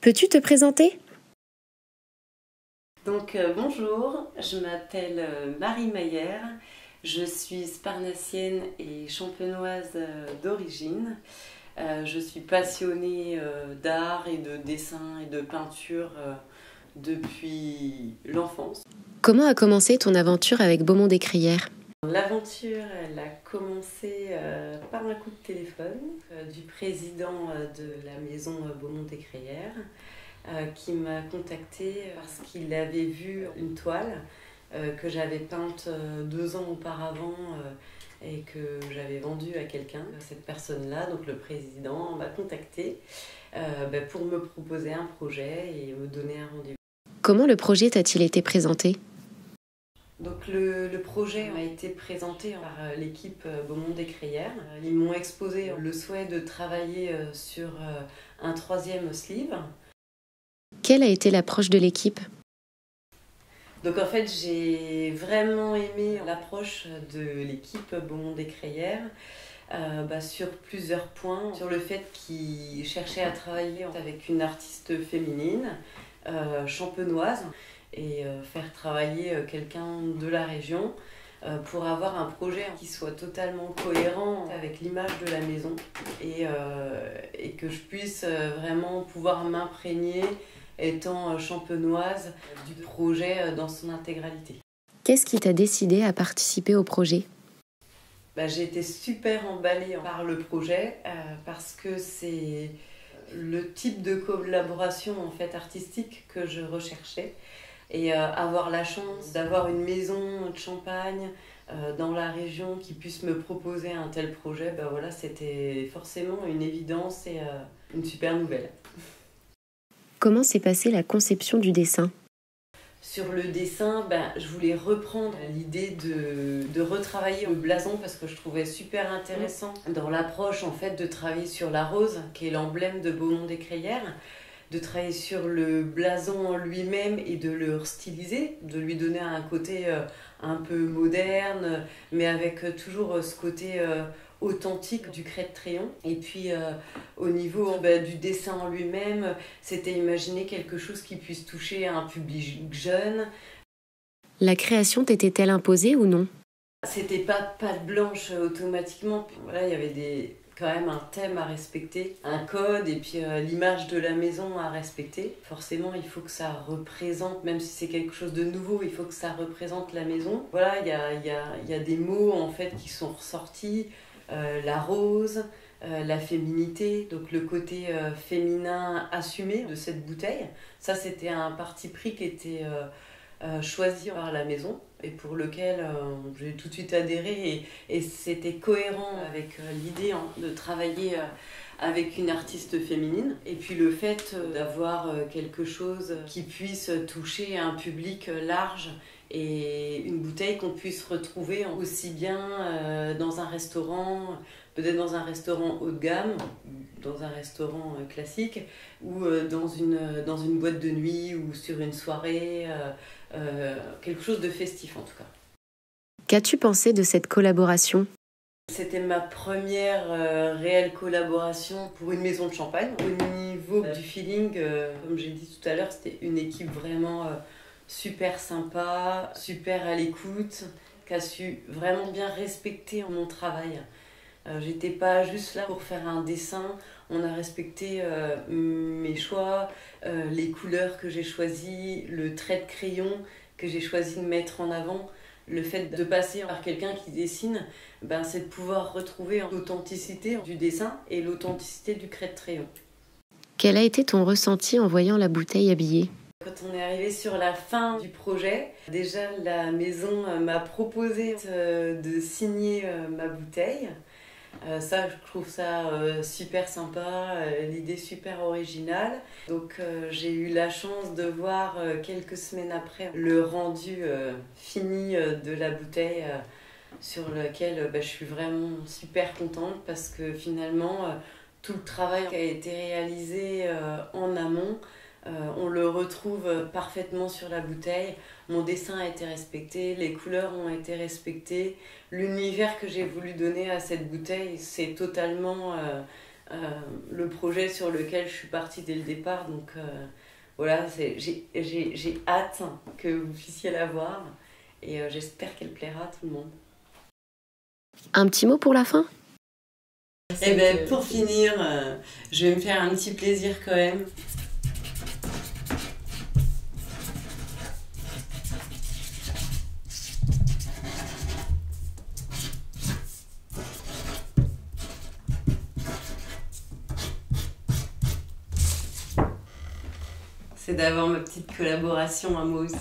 Peux-tu te présenter ? Donc bonjour, je m'appelle Marie Mayer, je suis sparnassienne et champenoise d'origine. Je suis passionnée d'art et de dessin et de peinture depuis l'enfance. Comment a commencé ton aventure avec Beaumont-des-Crayères ? L'aventure, elle a commencé par un coup de téléphone du président de la maison Beaumont-des-Crayères qui m'a contactée parce qu'il avait vu une toile que j'avais peinte 2 ans auparavant et que j'avais vendue à quelqu'un. Cette personne-là, donc le président, m'a contactée pour me proposer un projet et me donner un rendez-vous. Comment le projet t'a-t-il été présenté ? Donc le projet a été présenté par l'équipe Beaumont-des-Crayères. Ils m'ont exposé le souhait de travailler sur un 3e sleeve. Quelle a été l'approche de l'équipe ? Donc en fait, j'ai vraiment aimé l'approche de l'équipe Beaumont-des-Crayères sur plusieurs points. Sur le fait qu'ils cherchaient à travailler avec une artiste féminine, champenoise, et faire travailler quelqu'un de la région pour avoir un projet qui soit totalement cohérent avec l'image de la maison et que je puisse vraiment pouvoir m'imprégner étant champenoise du projet dans son intégralité. Qu'est-ce qui t'a décidé à participer au projet ? J'ai été super emballée par le projet parce que c'est le type de collaboration en fait, artistique que je recherchais. Et avoir la chance d'avoir une maison de champagne dans la région qui puisse me proposer un tel projet, c'était forcément une évidence et une super nouvelle. Comment s'est passée la conception du dessin ? Sur le dessin, je voulais reprendre l'idée de retravailler le blason parce que je trouvais super intéressant dans l'approche en fait, de travailler sur la rose, qui est l'emblème de Beaumont-des-Crayères, de travailler sur le blason en lui-même et de le styliser, de lui donner un côté un peu moderne, mais avec toujours ce côté authentique du crête-crayon. Et puis au niveau du dessin en lui-même, c'était imaginer quelque chose qui puisse toucher un public jeune. La création t'était-elle imposée ou non ? C'était pas patte blanche automatiquement. Voilà, il y avait quand même un thème à respecter, un code et puis l'image de la maison à respecter. Forcément, il faut que ça représente, même si c'est quelque chose de nouveau, il faut que ça représente la maison. Voilà, il y a des mots en fait qui sont ressortis, la rose, la féminité, donc le côté féminin assumé de cette bouteille. Ça, c'était un parti pris qui était choisi par la maison et pour lequel j'ai tout de suite adhéré et c'était cohérent avec l'idée de travailler avec une artiste féminine et puis le fait d'avoir quelque chose qui puisse toucher un public large et une bouteille qu'on puisse retrouver aussi bien dans un restaurant, peut-être dans un restaurant haut de gamme, dans un restaurant classique ou dans une boîte de nuit ou sur une soirée, quelque chose de festif en tout cas. Qu'as-tu pensé de cette collaboration ? C'était ma première réelle collaboration pour une maison de champagne. Au niveau du feeling, comme j'ai dit tout à l'heure, c'était une équipe vraiment super sympa, super à l'écoute, qui a su vraiment bien respecter mon travail. J'étais pas juste là pour faire un dessin, on a respecté mes choix, les couleurs que j'ai choisies, le trait de crayon que j'ai choisi de mettre en avant. Le fait de passer par quelqu'un qui dessine, c'est de pouvoir retrouver l'authenticité du dessin et l'authenticité du trait de crayon. Quel a été ton ressenti en voyant la bouteille habillée ? Quand on est arrivé sur la fin du projet, déjà la maison m'a proposé de signer ma bouteille. Ça, je trouve ça super sympa, l'idée super originale. Donc j'ai eu la chance de voir quelques semaines après le rendu fini de la bouteille sur lequel je suis vraiment super contente parce que finalement tout le travail qui a été réalisé en amont, on le retrouve parfaitement sur la bouteille. Mon dessin a été respecté, les couleurs ont été respectées. L'univers que j'ai voulu donner à cette bouteille, c'est totalement le projet sur lequel je suis partie dès le départ. Donc voilà, j'ai hâte que vous puissiez la voir et j'espère qu'elle plaira à tout le monde. Un petit mot pour la fin ? Et ben pour finir, je vais me faire un petit plaisir quand même. C'est d'avoir ma petite collaboration à moi aussi.